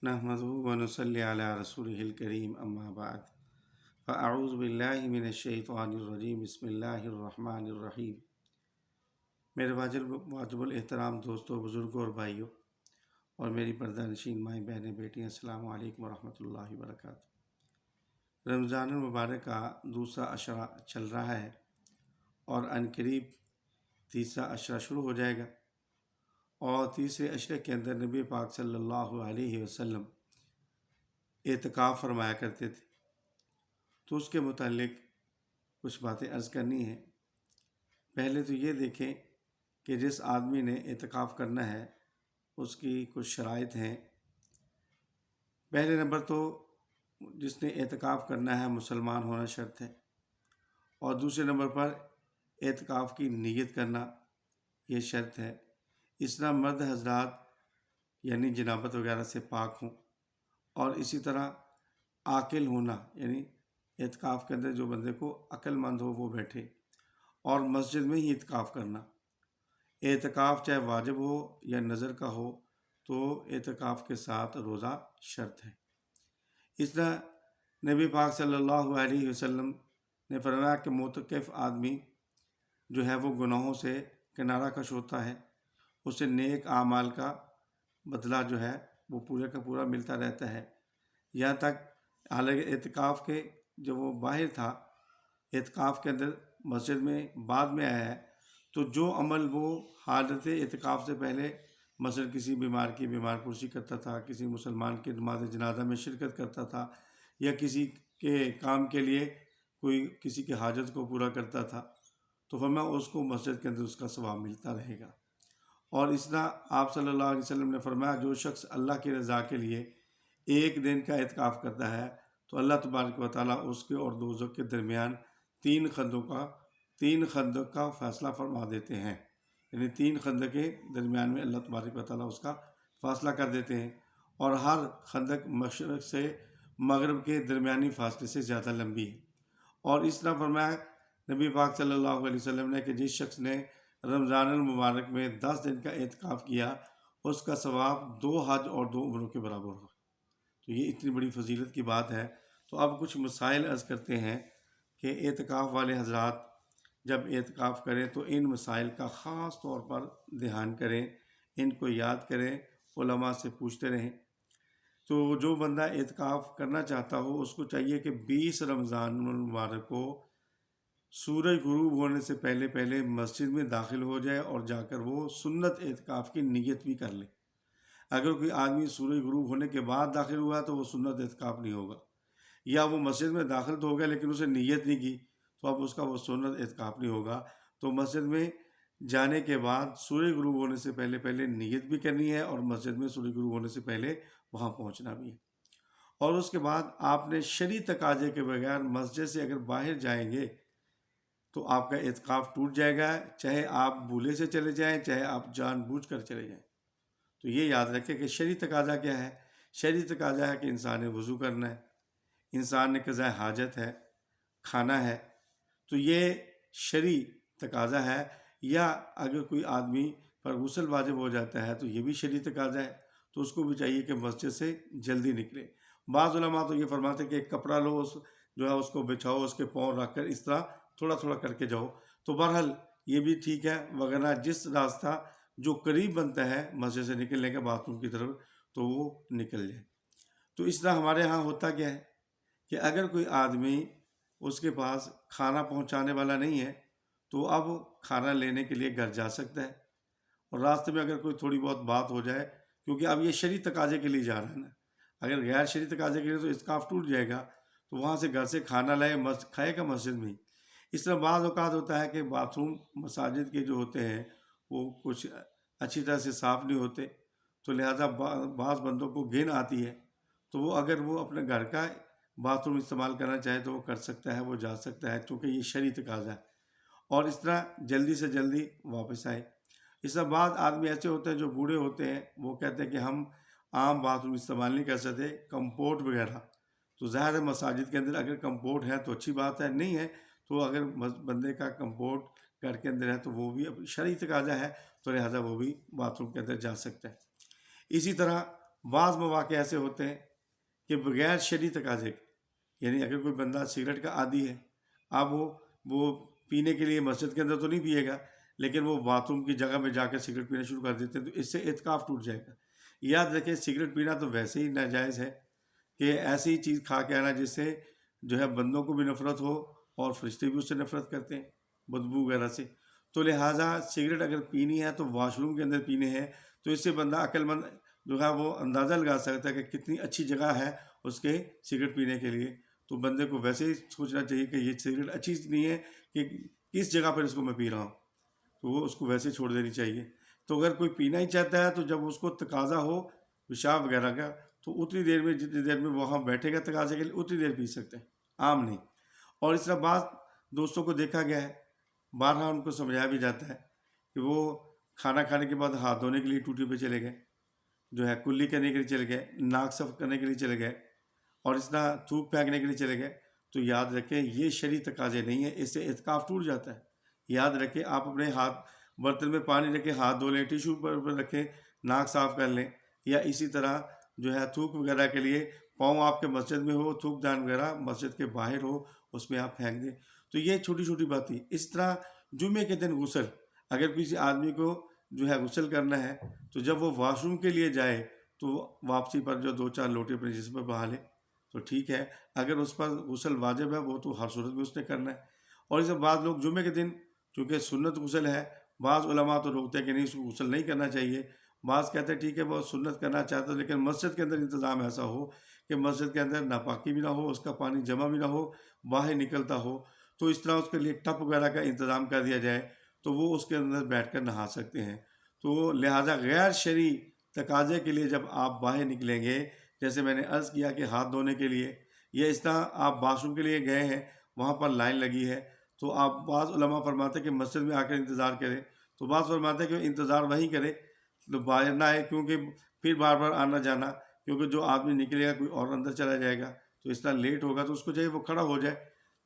نحمده ونصلي على رسوله الكريم اما بعد فاعوذ باللہ من الشیطان الرجیم بسم اللہ الرحمن الرحیم۔ میرے واجب الاحترام دوستوں، بزرگوں اور بھائیوں، اور میری پردہ نشین مائیں بہنیں بیٹیاں، السلام علیکم ورحمۃ اللہ وبرکاتہ۔ رمضان المبارک کا دوسرا عشرہ چل رہا ہے اور عنقریب تیسرا عشرہ شروع ہو جائے گا، اور تیسرے عشرے کے اندر نبی پاک صلی اللہ علیہ وسلم اعتکاف فرمایا کرتے تھے، تو اس کے متعلق کچھ باتیں عرض کرنی ہیں۔ پہلے تو یہ دیکھیں کہ جس آدمی نے اعتکاف کرنا ہے اس کی کچھ شرائط ہیں۔ پہلے نمبر تو جس نے اعتکاف کرنا ہے مسلمان ہونا شرط ہے، اور دوسرے نمبر پر اعتکاف کی نیت کرنا یہ شرط ہے۔ اس طرح مرد حضرات یعنی جنابت وغیرہ سے پاک ہوں، اور اسی طرح عاقل ہونا، یعنی اعتکاف کے اندر جو بندے کو عقل مند ہو وہ بیٹھے، اور مسجد میں ہی اعتکاف کرنا۔ اعتکاف چاہے واجب ہو یا نظر کا ہو تو اعتکاف کے ساتھ روزہ شرط ہے۔ اس طرح نبی پاک صلی اللہ علیہ وسلم نے فرمایا کہ معتکف آدمی جو ہے وہ گناہوں سے کنارہ کش ہوتا ہے، اسے نیک اعمال کا بدلہ جو ہے وہ پورے کا پورا ملتا رہتا ہے۔ یہاں تک حالانکہ اعتکاف کے جب وہ باہر تھا، اعتکاف کے اندر مسجد میں بعد میں آیا ہے، تو جو عمل وہ حالت اعتکاف سے پہلے مثلا کسی بیمار کی بیمار پرسی کرتا تھا، کسی مسلمان کی نماز جنازہ میں شرکت کرتا تھا، یا کسی کے کام کے لیے کوئی کسی کی حاجت کو پورا کرتا تھا، تو فرمایا اس کو مسجد کے اندر اس کا ثواب ملتا رہے گا۔ اور اس طرح آپ صلی اللہ علیہ وسلم نے فرمایا جو شخص اللہ کی رضا کے لیے ایک دن کا اعتکاف کرتا ہے تو اللہ تبارک و تعالیٰ اس کے اور دوزخ کے درمیان تین خندق کا فیصلہ فرما دیتے ہیں، یعنی 3 خندق کے درمیان میں اللہ تبارک و تعالیٰ اس کا فاصلہ کر دیتے ہیں، اور ہر خندق مشرق سے مغرب کے درمیانی فاصلے سے زیادہ لمبی ہے۔ اور اس طرح فرمایا نبی پاک صلی اللہ علیہ وسلم نے کہ جس شخص نے رمضان المبارک میں 10 دن کا اعتکاف کیا اس کا ثواب 2 حج اور 2 عمروں کے برابر ہو۔ تو یہ اتنی بڑی فضیلت کی بات ہے۔ تو اب کچھ مسائل عرض کرتے ہیں کہ اعتکاف والے حضرات جب اعتکاف کریں تو ان مسائل کا خاص طور پر دھیان کریں، ان کو یاد کریں، علماء سے پوچھتے رہیں۔ تو جو بندہ اعتکاف کرنا چاہتا ہو اس کو چاہیے کہ 20 رمضان المبارک کو سورج غروب ہونے سے پہلے مسجد میں داخل ہو جائے اور جا کر وہ سنت اعتکاف کی نیت بھی کر لے۔ اگر کوئی آدمی سورج غروب ہونے کے بعد داخل ہوا تو وہ سنت اعتکاف نہیں ہوگا، یا وہ مسجد میں داخل تو ہو گیا لیکن اسے نیت نہیں کی تو اب اس کا وہ سنت اعتکاف نہیں ہوگا۔ تو مسجد میں جانے کے بعد سورج غروب ہونے سے پہلے نیت بھی کرنی ہے، اور مسجد میں سورج غروب ہونے سے پہلے وہاں پہنچنا بھی ہے۔ اور اس کے بعد آپ نے شرعی تقاضے کے بغیر مسجد سے اگر باہر جائیں گے تو آپ کا اعتکاف ٹوٹ جائے گا، چاہے آپ بھولے سے چلے جائیں، چاہے آپ جان بوجھ کر چلے جائیں۔ تو یہ یاد رکھیں کہ شرعی تقاضا کیا ہے۔ شرعی تقاضا ہے کہ انسان نے وضو کرنا ہے، انسان نے قضاء حاجت ہے، کھانا ہے، تو یہ شرعی تقاضا ہے۔ یا اگر کوئی آدمی پر غسل واجب ہو جاتا ہے تو یہ بھی شرعی تقاضا ہے، تو اس کو بھی چاہیے کہ مسجد سے جلدی نکلے۔ بعض علماء تو یہ فرماتے ہیں کہ ایک کپڑا لو، جو ہے اس کو بچھاؤ، اس کے پاؤں رکھ کر اس طرح تھوڑا تھوڑا کر کے جاؤ، تو بہرحال یہ بھی ٹھیک ہے، وگرنہ جس راستہ جو قریب بنتا ہے مسجد سے نکلنے کے باتھ روم کی طرف تو وہ نکل جائے۔ تو اس طرح ہمارے ہاں ہوتا کیا ہے کہ اگر کوئی آدمی اس کے پاس کھانا پہنچانے والا نہیں ہے تو اب کھانا لینے کے لیے گھر جا سکتا ہے، اور راستے میں اگر کوئی تھوڑی بہت بات ہو جائے، کیونکہ اب یہ شرعی تقاضے کے لیے جا رہا ہے نا، اگر غیر شرعی تقاضے کے لیے تو اعتکاف ٹوٹ جائے گا، تو وہاں سے گھر سے کھانا لائے کھائے گا مسجد میں ہی۔ اس طرح بعض اوقات ہوتا ہے کہ باتھ روم مساجد کے جو ہوتے ہیں وہ کچھ اچھی طرح سے صاف نہیں ہوتے، تو لہٰذا بعض بندوں کو گھن آتی ہے، تو وہ اگر وہ اپنے گھر کا باتھ روم استعمال کرنا چاہے تو وہ کر سکتا ہے، وہ جا سکتا ہے، کیونکہ یہ شرعی تقاضا ہے۔ اور اس طرح جلدی سے جلدی واپس آئے۔ اس طرح بعض آدمی ایسے ہوتے ہیں جو بوڑھے ہوتے ہیں، وہ کہتے ہیں کہ ہم عام باتھ روم استعمال نہیں کر سکتے، کمپوٹ وغیرہ۔ تو ظاہر ہے مساجد کے اندر اگر کمپوٹ ہے تو اچھی بات ہے، نہیں ہے تو اگر بندے کا کمپوٹ گھر کے اندر ہے تو وہ بھی اب شرعی تقاضا ہے، تو لہٰذا وہ بھی باتھ روم کے اندر جا سکتا ہے۔ اسی طرح بعض مواقع ایسے ہوتے ہیں کہ بغیر شرعی تقاضے کے، یعنی اگر کوئی بندہ سگریٹ کا عادی ہے، اب وہ پینے کے لیے مسجد کے اندر تو نہیں پیے گا، لیکن وہ باتھ روم کی جگہ میں جا کے سگریٹ پینا شروع کر دیتے ہیں، تو اس سے اعتکاف ٹوٹ جائے گا۔ یاد رکھیں سگریٹ پینا تو ویسے ہی ناجائز ہے کہ ایسی چیز کھا کے آنا جس سے جو ہے بندوں کو بھی نفرت ہو اور فرشتے بھی اس سے نفرت کرتے ہیں بدبو وغیرہ سے۔ تو لہٰذا سگریٹ اگر پینی ہے تو واش روم کے اندر پینے ہیں، تو اس سے بندہ عقل مند جو ہے وہ اندازہ لگا سکتا ہے کہ کتنی اچھی جگہ ہے اس کے سگریٹ پینے کے لیے۔ تو بندے کو ویسے ہی سوچنا چاہیے کہ یہ سگریٹ اچھی نہیں ہے کہ کس جگہ پر اس کو میں پی رہا ہوں، تو وہ اس کو ویسے چھوڑ دینی چاہیے۔ تو اگر کوئی پینا ہی چاہتا ہے تو جب اس کو تقاضا ہو پیشاب وغیرہ کا، تو اتنی دیر میں جتنی دیر میں وہاں بیٹھے گا تقاضے کے لیے اتنی دیر پی سکتے ہیں، عام نہیں۔ اور اس طرح بعض دوستوں کو دیکھا گیا ہے، بارہا ان کو سمجھایا بھی جاتا ہے کہ وہ کھانا کھانے کے بعد ہاتھ دھونے کے لیے ٹوٹی پہ چلے گئے، جو ہے کلی کرنے کے لیے چلے گئے، ناک صاف کرنے کے لیے چلے گئے، اور اس طرح تھوک پھینکنے کے لیے چلے گئے، تو یاد رکھیں یہ شرعی تقاضے نہیں ہیں، اس سے اعتکاف ٹوٹ جاتا ہے۔ یاد رکھیں آپ اپنے ہاتھ برتن میں پانی رکھیں، ہاتھ دھو لیں، ٹیشو پر رکھیں، ناک صاف کر لیں، یا اسی طرح جو ہے تھوک وغیرہ کے لیے پاؤں آپ کے مسجد میں ہو، تھوک دان وغیرہ مسجد کے باہر ہو، اس میں آپ پھینک دیں۔ تو یہ چھوٹی چھوٹی باتیں۔ اس طرح جمعے کے دن غسل، اگر کسی آدمی کو جو ہے غسل کرنا ہے تو جب وہ واش روم کے لیے جائے تو واپسی پر جو 2-4 لوٹے اپنے جسم پر بہا لے تو ٹھیک ہے، اگر اس پر غسل واجب ہے وہ تو ہر صورت میں اس نے کرنا ہے۔ اور اس میں بعض لوگ جمعے کے دن چونکہ سنت غسل ہے، بعض علماء تو روکتے ہیں کہ نہیں اس کو غسل نہیں کرنا چاہیے، بعض کہتے ہیں ٹھیک ہے وہ سنت کرنا چاہتا ہے لیکن مسجد کے اندر انتظام ایسا ہو کہ مسجد کے اندر ناپاکی بھی نہ ہو، اس کا پانی جمع بھی نہ ہو، باہر نکلتا ہو، تو اس طرح اس کے لیے ٹپ وغیرہ کا انتظام کر دیا جائے تو وہ اس کے اندر بیٹھ کر نہا سکتے ہیں۔ تو لہٰذا غیر شرعی تقاضے کے لیے جب آپ باہر نکلیں گے، جیسے میں نے عرض کیا کہ ہاتھ دھونے کے لیے، یا اس طرح آپ باتھ روم کے لیے گئے ہیں، وہاں پر لائن لگی ہے، تو آپ بعض علماء فرماتے ہیں کہ مسجد میں آ کر انتظار کریں، تو بعض فرماتے ہیں کہ انتظار وہیں کرے تو باہر نہ آئے، کیونکہ پھر بار بار آنا جانا، کیونکہ جو آدمی نکلے گا کوئی اور اندر چلا جائے گا، تو اس طرح لیٹ ہوگا تو اس کو چاہیے وہ کھڑا ہو جائے،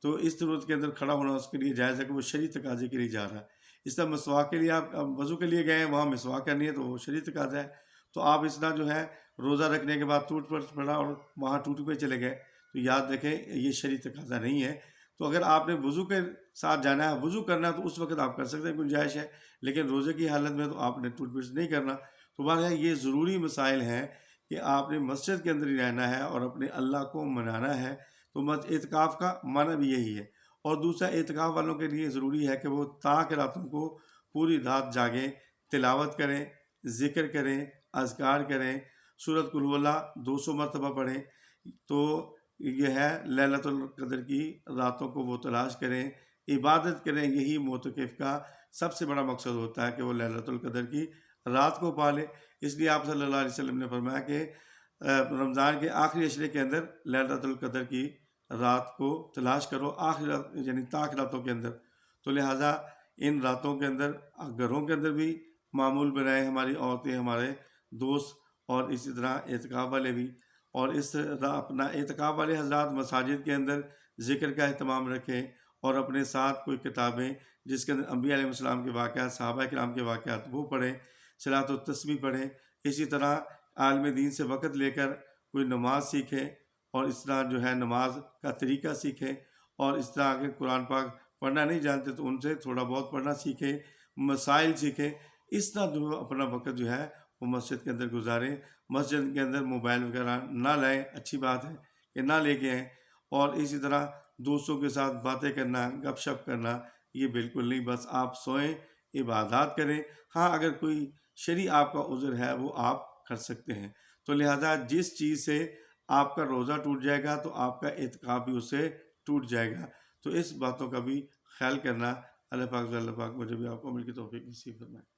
تو اس صورت کے اندر کھڑا ہونا اس کے لیے جائز ہے کہ وہ شرعی تقاضے کے لیے جا رہا ہے۔ اس طرح مسواک کے لیے آپ وضو کے لیے گئے ہیں، وہاں مسواک کرنی ہے تو وہ شرعی تقاضا ہے، تو آپ اس طرح جو ہے روزہ رکھنے کے بعد ٹوٹ پڑا اور وہاں ٹوٹی پہ چلے گئے، تو یاد رکھیں یہ شرعی تقاضا نہیں ہے۔ تو اگر آپ نے وضو کے ساتھ جانا ہے، وضو کرنا ہے تو اس وقت آپ کر سکتے ہیں، گنجائش ہے، لیکن روزے کی حالت میں تو آپ نے ٹوٹ پھوٹ نہیں کرنا۔ تو بہرحال یہ ضروری مسائل ہیں کہ آپ نے مسجد کے اندر ہی رہنا ہے اور اپنے اللہ کو منانا ہے، تو اعتکاف کا معنی بھی یہی ہے۔ اور دوسرا اعتکاف والوں کے لیے ضروری ہے کہ وہ طاق راتوں کو پوری رات جاگیں، تلاوت کریں، ذکر کریں، اذکار کریں، سورۃ قل هو اللہ 200 مرتبہ پڑھیں، تو یہ ہے لیلۃ القدر کی راتوں کو وہ تلاش کریں، عبادت کریں۔ یہی معتکف کا سب سے بڑا مقصد ہوتا ہے کہ وہ لیلۃ القدر کی رات کو پالے۔ اس لیے آپ صلی اللہ علیہ وسلم نے فرمایا کہ رمضان کے آخری عشرے کے اندر لیلۃ القدر کی رات کو تلاش کرو، آخری رات یعنی طاق راتوں کے اندر۔ تو لہٰذا ان راتوں کے اندر گھروں کے اندر بھی معمول بنائے، ہماری عورتیں، ہمارے دوست، اور اسی طرح اعتکاف والے بھی، اور اس طرح اپنا اعتکاف والے حضرات مساجد کے اندر ذکر کا اہتمام رکھیں، اور اپنے ساتھ کوئی کتابیں جس کے اندر انبیاء علیہ السلام کے واقعات، صحابہ کرام کے واقعات وہ پڑھیں، صلاۃ و تسبیح پڑھیں۔ اسی طرح عالم دین سے وقت لے کر کوئی نماز سیکھیں، اور اس طرح جو ہے نماز کا طریقہ سیکھیں، اور اس طرح اگر قرآن پاک پڑھنا نہیں جانتے تو ان سے تھوڑا بہت پڑھنا سیکھیں، مسائل سیکھیں۔ اس طرح جو اپنا وقت جو ہے وہ مسجد کے اندر گزاریں۔ مسجد کے اندر موبائل وغیرہ نہ لائیں، اچھی بات ہے کہ نہ لے کے آئیں، اور اسی طرح دوستوں کے ساتھ باتیں کرنا، گپ شپ کرنا یہ بالکل نہیں، بس آپ سوئیں، عبادات کریں۔ ہاں اگر کوئی شرعی آپ کا عذر ہے وہ آپ کر سکتے ہیں، تو لہٰذا جس چیز سے آپ کا روزہ ٹوٹ جائے گا تو آپ کا اعتکاف بھی اس سے ٹوٹ جائے گا، تو اس باتوں کا بھی خیال کرنا۔ اللہ پاک مجھے بھی آپ کو عمل کی توفیق نصیب فرمائے۔